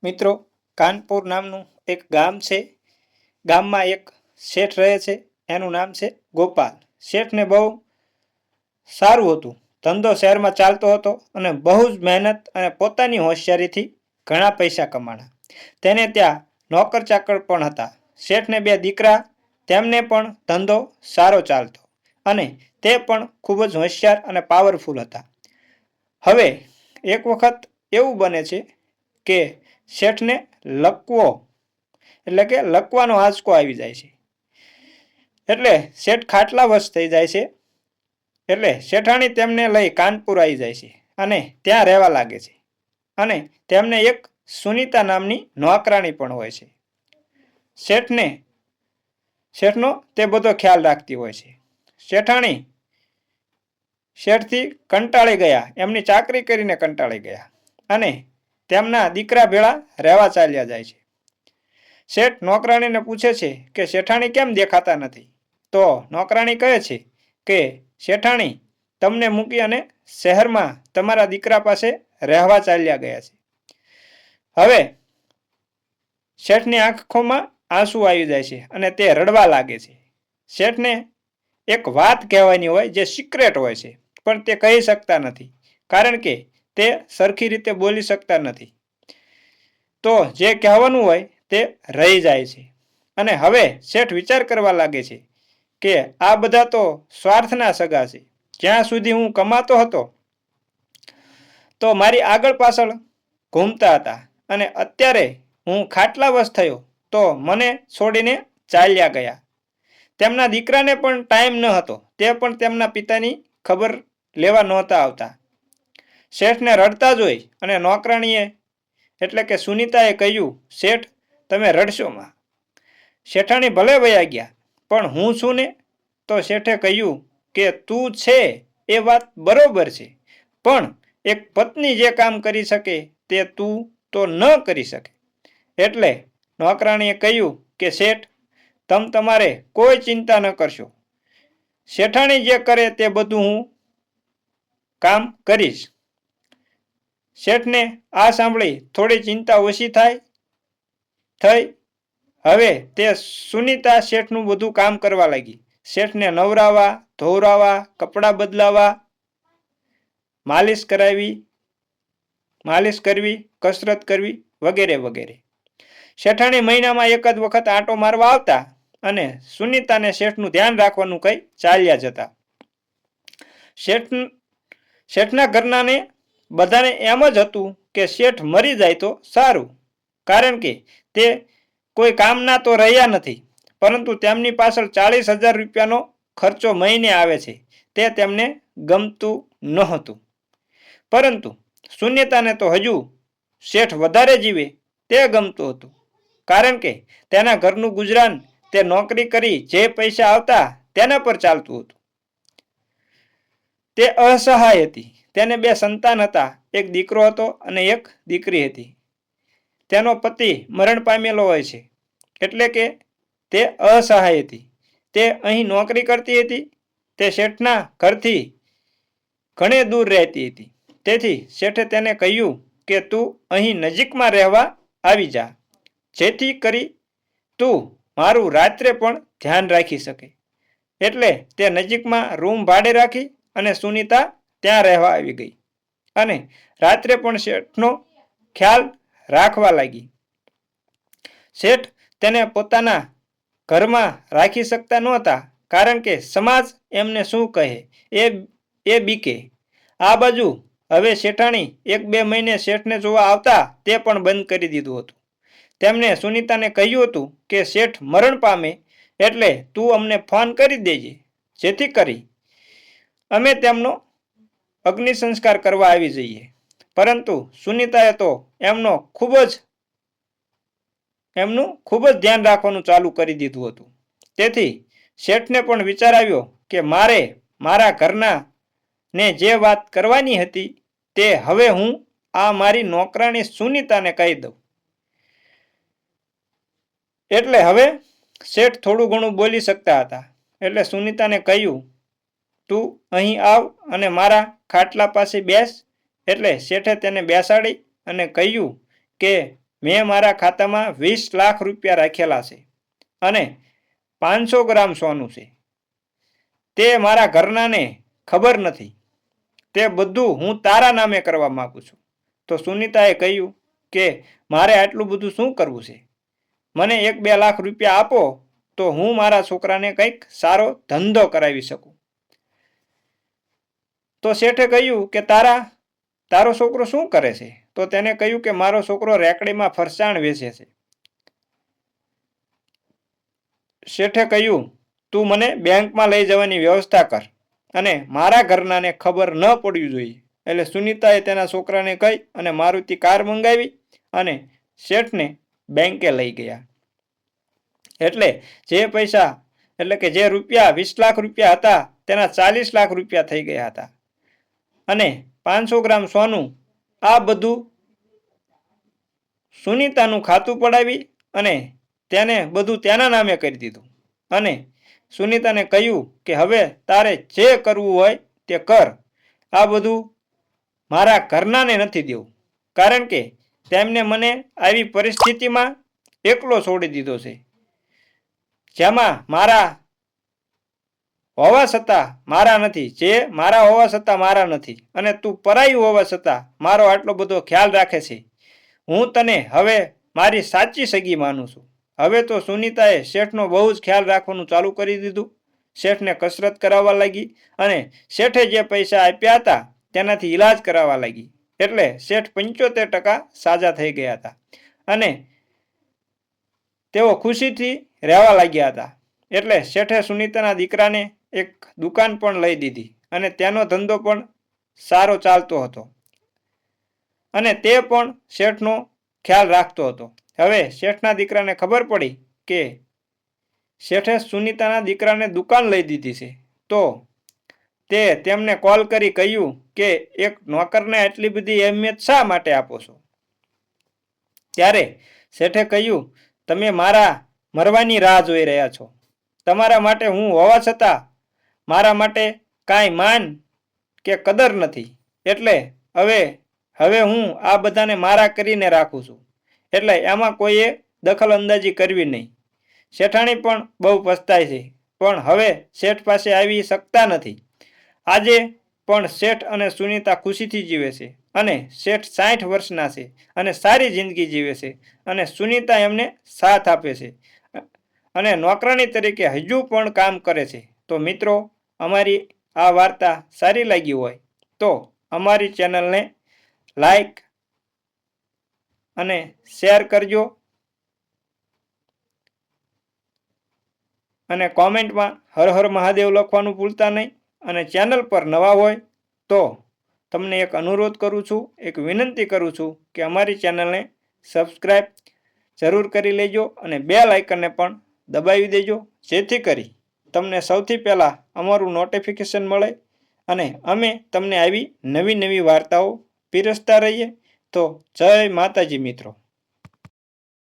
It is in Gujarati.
મિત્રો, કાનપુર નામનું એક ગામ છે. ગામમાં એક શેઠ રહે છે. એનું નામ છે ગોપાલ. શેઠને બહુ સારું હતું. ધંધો શહેરમાં ચાલતો હતો અને બહુ જ મહેનત અને પોતાની હોશિયારીથી ઘણા પૈસા કમાણા. તેને ત્યાં નોકર ચાકર પણ હતા. શેઠને બે દીકરા, તેમને પણ ધંધો સારો ચાલતો અને તે પણ ખૂબ જ હોશિયાર અને પાવરફુલ હતા. હવે એક વખત એવું બને છે કે શેઠને લકવો એટલે કે લકવાનો આંચકો આવી જાય છે. એટલે શેઠ ખાટલા વશ થઈ જાય છે. એટલે શેઠાણી તેમને લઈ કાનપુર આવી જાય છે અને ત્યાં રહેવા લાગે છે. અને તેમને એક સુનીતા નામની નોકરાણી પણ હોય છે. શેઠનો તે બધો ખ્યાલ રાખતી હોય છે. શેઠાણી શેઠથી કંટાળી ગયા, એમની ચાકરી કરીને કંટાળી ગયા અને તેમના દીકરા ભેળા રહેવા ચાલ્યા જાય છે. શેઠ નોકરાણીને પૂછે છે કે શેઠાણી કેમ દેખાતા નથી? તો નોકરાણી કહે છે કે શેઠાણી તમને મૂકી અને શહેરમાં તમારા દીકરા પાસે રહેવા ચાલ્યા ગયા છે. હવે શેઠની આંખોમાં આંસુ આવી જાય છે અને તે રડવા લાગે છે. શેઠને એક વાત કહેવાની હોય જે સિક્રેટ હોય છે, પણ તે કહી શકતા નથી, કારણ કે તે સરખી રીતે બોલી શકતા નથી. તો જે કહેવાનું હોય તે રહી જાય છે. અને હવે શેઠ વિચાર કરવા લાગે છે કે આ બધા તો સ્વાર્થના સગા છે. જ્યાં સુધી હું કમાતો હતો તો મારી આગળ પાછળ ઘૂમતા હતા અને અત્યારે હું ખાટલા વશ થયો તો મને છોડીને ચાલ્યા ગયા. તેમના દીકરાને પણ ટાઈમ ન હતો, તે પણ તેમના પિતાની ખબર લેવા નહોતા આવતા. શેઠને રડતા જોઈ અને નોકરાણીએ એટલે કે સુનીતાએ કહ્યું, શેઠ તમે રડશો માં. શેઠાણી ભલે વયા ગયા, પણ હું છું ને? તો શેઠે કહ્યું કે તું છે એ વાત બરોબર છે, પણ એક પત્ની જે કામ કરી શકે તે તું તો ન કરી શકે. એટલે નોકરાણીએ કહ્યું કે શેઠ તમારે કોઈ ચિંતા ન કરશો. શેઠાણી જે કરે તે બધું હું કામ કરીશ. શેઠને આ સાંભળી થોડી ચિંતા ઓછી થઈ. હવે તે સુનીતા શેઠનું બધું કામ કરવા લાગી. શેઠને નવરાવા, ધોવરાવા, કપડાં બદલાવા, માલિશ કરવી, કસરત કરવી વગેરે વગેરે. શેઠાણી મહિનામાં એક જ વખત આંટો મારવા આવતા અને સુનીતાને શેઠનું ધ્યાન રાખવાનું કઈ ચાલ્યા જતા. શેઠના ઘરનાને બધાને એમ જ હતું કે શેઠ મરી જાય તો સારું, કારણ કે તે કોઈ કામના તો રહ્યા નથી, પરંતુ તેમની પાછળ 40,000 રૂપિયાનો ખર્ચો મહિને આવે છે તે તેમને ગમતું નહોતું. પરંતુ સુનીતાને તો હજુ શેઠ વધારે જીવે તે ગમતું હતું, કારણ કે તેના ઘરનું ગુજરાન તે નોકરી કરી જે પૈસા આવતા તેના પર ચાલતું હતું. તે અસહાય હતી. તેને બે સંતાન હતા, એક દીકરો હતો અને એક દીકરી હતી. તેનો પતિ મરણ પામેલો હોય છે, એટલે કે તે અસહાય હતી. તે અહીં નોકરી કરતી હતી. તે શેઠના ઘરથી ઘણે દૂર રહેતી હતી. તેથી શેઠે તેને કહ્યું કે તું અહીં નજીકમાં રહેવા આવી જા, જેથી કરી તું મારું રાત્રે પણ ધ્યાન રાખી શકે. એટલે તે નજીકમાં રૂમ ભાડે રાખી અને સુનીતા ત્યાં રહેવા આવી ગઈ અને રાત્રે પણ શેઠનો ખ્યાલ રાખવા લાગી. શેઠ તેને પોતાના ઘરમાં રાખી શકતા નહોતા, કારણ કે સમાજ એમને શું કહે એ બીકે. આ બાજુ હવે શેઠાણી 1-2 મહિને શેઠને જોવા આવતા તે પણ બંધ કરી દીધું હતું. તેમને સુનીતાને કહ્યું હતું કે શેઠ મરણ પામે એટલે તું અમને ફોન કરી દેજે, જેથી કરી અમે તેમનો અગ્નિ સંસ્કાર કરવા આવી જઈએ. પરંતુ સુનીતાએ તો એમનું ખૂબ જ ધ્યાન રાખવાનું ચાલુ કરી દીધું હતું. તેથી શેઠને પણ વિચાર આવ્યો કે મારે મારા ઘરના ને જે વાત કરવાની હતી તે હવે હું આ મારી નોકરાણી સુનીતાને કહી દઉં. એટલે હવે શેઠ થોડું ઘણું બોલી શકતા હતા. એટલે સુનીતાને કહ્યું, તું અહીં આવ અને મારા ખાટલા પાસે બેસ. એટલે શેઠે તેને બેસાડી અને કહ્યું કે મેં મારા ખાતામાં 20 લાખ રૂપિયા રાખેલા છે અને 500 ગ્રામ સોનું છે. તે મારા ઘરનાને ખબર નથી. તે બધું હું તારા નામે કરવા માંગુ છું. તો સુનીતાએ કહ્યું કે મારે આટલું બધું શું કરવું છે? મને 1-2 લાખ રૂપિયા આપો તો હું મારા છોકરાને કંઈક સારો ધંધો કરાવી શકું. તો શેઠે કહ્યું કે તારો છોકરો શું કરે છે? તો તેને કહ્યું કે મારો છોકરો રેકડીમાં ફરસાણ વેચે છે. શેઠે કહ્યું તું મને બેંકમાં લઈ જવાની વ્યવસ્થા કર અને મારા ઘરનાને ખબર ન પડવી જોઈએ. એટલે સુનીતાએ તેના છોકરાને કહી અને મારુતિ કાર મંગાવી અને શેઠને બેંકે લઈ ગયા. એટલે જે પૈસા એટલે કે જે રૂપિયા 20 લાખ રૂપિયા હતા તેના 40 લાખ રૂપિયા થઈ ગયા હતા અને 500 ગ્રામ સોનું આ બધું સુનીતાનું ખાતું પડાવી અને તેને બધું તેના નામે કરી દીધું અને સુનીતાને કહ્યું કે હવે તારે જે કરવું હોય તે કર. આ બધું મારા ઘરનાને નથી દેવું કારણ કે તેમને મને આવી પરિસ્થિતિમાં એકલો છોડી દીધો છે જેમાં મારા હોવા છતાં મારા નથી, જે મારા હોવા છતાં મારા નથી અને તું પરાયું હોવા છતાં મારો આટલો બધો ખ્યાલ રાખે છે. હું તને હવે મારી સાચી સગી માનું છું. હવે તો સુનીતાએ શેઠનો બહુ જ ખ્યાલ રાખવાનું ચાલુ કરી દીધું. શેઠને કસરત કરાવવા લાગી અને શેઠે જે પૈસા આપ્યા હતા તેનાથી ઈલાજ કરાવવા લાગી. એટલે શેઠ 75% સાજા થઈ ગયા હતા અને તેઓ ખુશીથી રહેવા લાગ્યા હતા. એટલે શેઠે સુનીતાના દીકરાને એક દુકાન પણ લઈ દીધી અને તેનો ધંધો પણ સારો ચાલતો હતો અને તે પણ શેઠનો ખ્યાલ રાખતો હતો. હવે શેઠના દીકરાને ખબર પડી કે શેઠે સુનીતાના દીકરાને દુકાન લઈ દીધી છે તો તે તેમને કોલ કરી કહ્યું કે એક નોકરને આટલી બધી અહેમિયત શા માટે આપો છો? ત્યારે શેઠે કહ્યું તમે મારા મરવાની રાહ જોઈ રહ્યા છો. તમારા માટે હું હોવા છતાં મારા માટે કાંઈ માન કે કદર નથી. એટલે હવે હું આ બધાને મારા કરીને રાખું છું. એટલે એમાં કોઈએ દખલ અંદાજી કરવી નહીં. શેઠાણી પણ બહુ પસ્તાય છે પણ હવે શેઠ પાસે આવી શકતા નથી. આજે પણ શેઠ અને સુનીતા ખુશીથી જીવે છે અને શેઠ 60 વર્ષના છે અને સારી જિંદગી જીવે છે અને સુનીતા એમને સાથ આપે છે અને નોકરાણી તરીકે હજુ પણ કામ કરે છે. તો મિત્રો, અમારી આ વાર્તા સારી લાગી હોય તો અમારી ચેનલને લાઈક અને શેર કરજો અને કોમેન્ટમાં હર હર મહાદેવ લખવાનું ભૂલતા નહીં. અને ચેનલ પર નવા હોય તો તમને એક અનુરોધ કરું છું, એક વિનંતી કરું છું કે અમારી ચેનલને સબસ્ક્રાઈબ જરૂર કરી લેજો અને બેલ આઇકનને પણ દબાવી દેજો જેથી કરી તમને સૌથી પહેલાં અમારું નોટિફિકેશન મળે અને અમે તમને આવી નવી વાર્તાઓ પીરસતા રહીએ. તો જય માતાજી મિત્રો.